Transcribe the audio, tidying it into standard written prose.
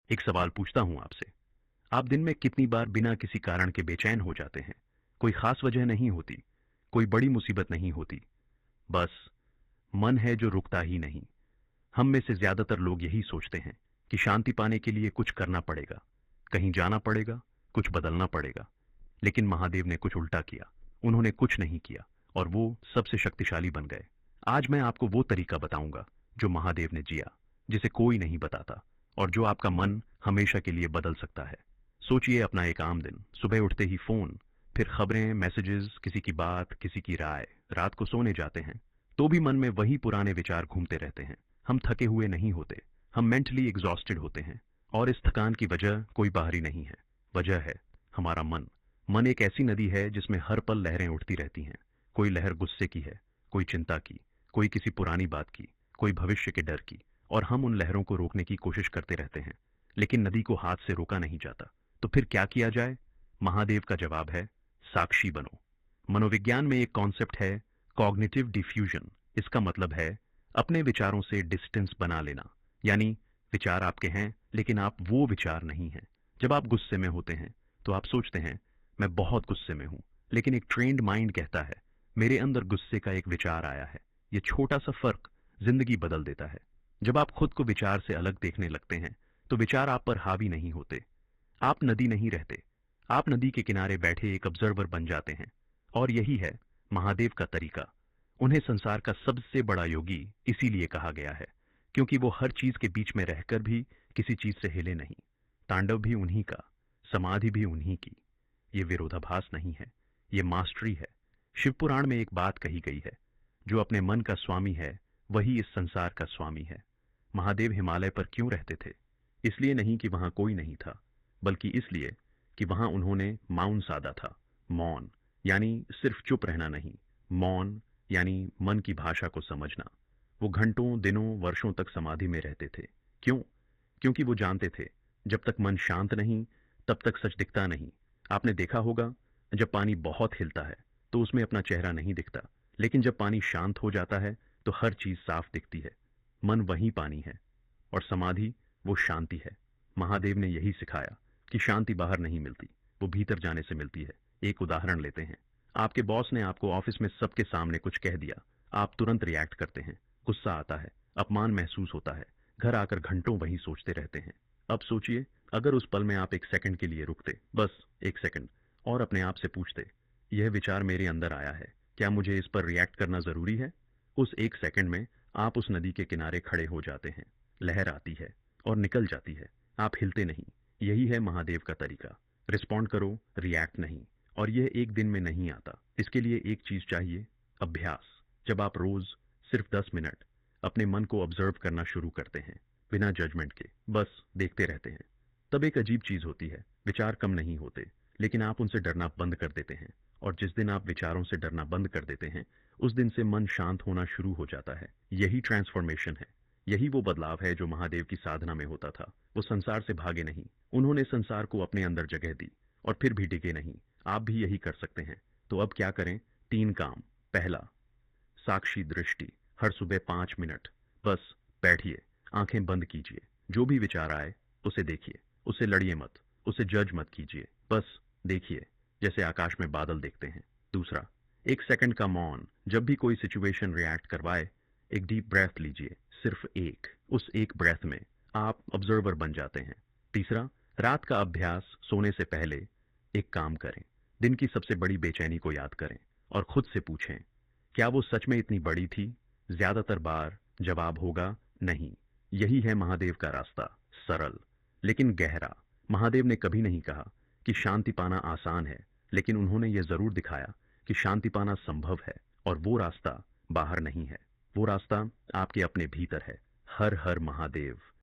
एक सवाल पूछता हूं आपसे। आप दिन में कितनी बार बिना किसी कारण के बेचैन हो जाते हैं? कोई खास वजह नहीं होती, कोई बड़ी मुसीबत नहीं होती, बस मन है जो रुकता ही नहीं। हम में से ज्यादातर लोग यही सोचते हैं कि शांति पाने के लिए कुछ करना पड़ेगा, कहीं जाना पड़ेगा, कुछ बदलना पड़ेगा। लेकिन महादेव ने कुछ उल्टा किया। उन्होंने कुछ नहीं किया और वो सबसे शक्तिशाली बन गए। आज मैं आपको वो तरीका बताऊंगा जो महादेव ने जिया, जिसे कोई नहीं बताता, और जो आपका मन हमेशा के लिए बदल सकता है। सोचिए अपना एक आम दिन। सुबह उठते ही फोन, फिर खबरें, मैसेजेस, किसी की बात, किसी की राय। रात को सोने जाते हैं तो भी मन में वही पुराने विचार घूमते रहते हैं। हम थके हुए नहीं होते, हम मेंटली एग्जॉस्टेड होते हैं। और इस थकान की वजह कोई बाहरी नहीं है, वजह है हमारा मन। मन एक ऐसी नदी है जिसमें हर पल लहरें उठती रहती हैं। कोई लहर गुस्से की है, कोई चिंता की, कोई किसी पुरानी बात की, कोई भविष्य के डर की। और हम उन लहरों को रोकने की कोशिश करते रहते हैं, लेकिन नदी को हाथ से रोका नहीं जाता। तो फिर क्या किया जाए? महादेव का जवाब है, साक्षी बनो। मनोविज्ञान में एक कॉन्सेप्ट है, कॉग्निटिव डिफ्यूजन। इसका मतलब है अपने विचारों से डिस्टेंस बना लेना। यानी विचार आपके हैं, लेकिन आप वो विचार नहीं हैं। जब आप गुस्से में होते हैं तो आप सोचते हैं, मैं बहुत गुस्से में हूं। लेकिन एक ट्रेन्ड माइंड कहता है, मेरे अंदर गुस्से का एक विचार आया है। ये छोटा सा फर्क जिंदगी बदल देता है। जब आप खुद को विचार से अलग देखने लगते हैं तो विचार आप पर हावी नहीं होते। आप नदी नहीं रहते, आप नदी के किनारे बैठे एक ऑब्जर्वर बन जाते हैं। और यही है महादेव का तरीका। उन्हें संसार का सबसे बड़ा योगी इसीलिए कहा गया है, क्योंकि वो हर चीज के बीच में रहकर भी किसी चीज से हिले नहीं। तांडव भी उन्हीं का, समाधि भी उन्हीं की। ये विरोधाभास नहीं है, ये मास्टरी है। शिव पुराण में एक बात कही गई है, जो अपने मन का स्वामी है वही इस संसार का स्वामी है। महादेव हिमालय पर क्यों रहते थे? इसलिए नहीं कि वहां कोई नहीं था, बल्कि इसलिए कि वहां उन्होंने मौन साधा था। मौन यानी सिर्फ चुप रहना नहीं, मौन यानी मन की भाषा को समझना। वो घंटों, दिनों, वर्षों तक समाधि में रहते थे। क्यों? क्योंकि वो जानते थे, जब तक मन शांत नहीं, तब तक सच दिखता नहीं। आपने देखा होगा, जब पानी बहुत हिलता है तो उसमें अपना चेहरा नहीं दिखता, लेकिन जब पानी शांत हो जाता है तो हर चीज साफ दिखती है। मन वही पानी है, और समाधि वो शांति है। महादेव ने यही सिखाया कि शांति बाहर नहीं मिलती, वो भीतर जाने से मिलती है। एक उदाहरण लेते हैं। आपके बॉस ने आपको ऑफिस में सबके सामने कुछ कह दिया। आप तुरंत रिएक्ट करते हैं, गुस्सा आता है, अपमान महसूस होता है। घर आकर घंटों वही सोचते रहते हैं। अब सोचिए, अगर उस पल में आप एक सेकंड के लिए रुकते, बस एक सेकंड, और अपने आप से पूछते, यह विचार मेरे अंदर आया है, क्या मुझे इस पर रिएक्ट करना जरूरी है? उस एक सेकंड में आप उस नदी के किनारे खड़े हो जाते हैं। लहर आती है और निकल जाती है, आप हिलते नहीं। यही है महादेव का तरीका। रिस्पॉन्ड करो, रिएक्ट नहीं। और यह एक दिन में नहीं आता। इसके लिए एक चीज चाहिए, अभ्यास। जब आप रोज सिर्फ 10 मिनट अपने मन को ऑब्जर्व करना शुरू करते हैं, बिना जजमेंट के बस देखते रहते हैं, तब एक अजीब चीज होती है। विचार कम नहीं होते, लेकिन आप उनसे डरना बंद कर देते हैं। और जिस दिन आप विचारों से डरना बंद कर देते हैं, उस दिन से मन शांत होना शुरू हो जाता है। यही ट्रांसफॉर्मेशन है। यही वो बदलाव है जो महादेव की साधना में होता था। वो संसार से भागे नहीं, उन्होंने संसार को अपने अंदर जगह दी, और फिर भी डिगे नहीं। आप भी यही कर सकते हैं। तो अब क्या करें? 3 काम। पहला, साक्षी दृष्टि। हर सुबह 5 मिनट बस बैठिए, आंखें बंद कीजिए। जो भी विचार आए उसे देखिए, उसे लड़िए मत, उसे जज मत कीजिए, बस देखिए, जैसे आकाश में बादल देखते हैं। दूसरा, 1 सेकंड का मौन। जब भी कोई सिचुएशन रिएक्ट करवाए, एक डीप ब्रेथ लीजिए, सिर्फ एक। उस एक ब्रेथ में आप ऑब्जर्वर बन जाते हैं। तीसरा, रात का अभ्यास। सोने से पहले एक काम करें, दिन की सबसे बड़ी बेचैनी को याद करें और खुद से पूछें, क्या वो सच में इतनी बड़ी थी? ज्यादातर बार जवाब होगा नहीं। यही है महादेव का रास्ता, सरल लेकिन गहरा। महादेव ने कभी नहीं कहा कि शांति पाना आसान है, लेकिन उन्होंने ये जरूर दिखाया कि शांति पाना संभव है। और वो रास्ता बाहर नहीं है, वो रास्ता आपके अपने भीतर है। हर हर महादेव।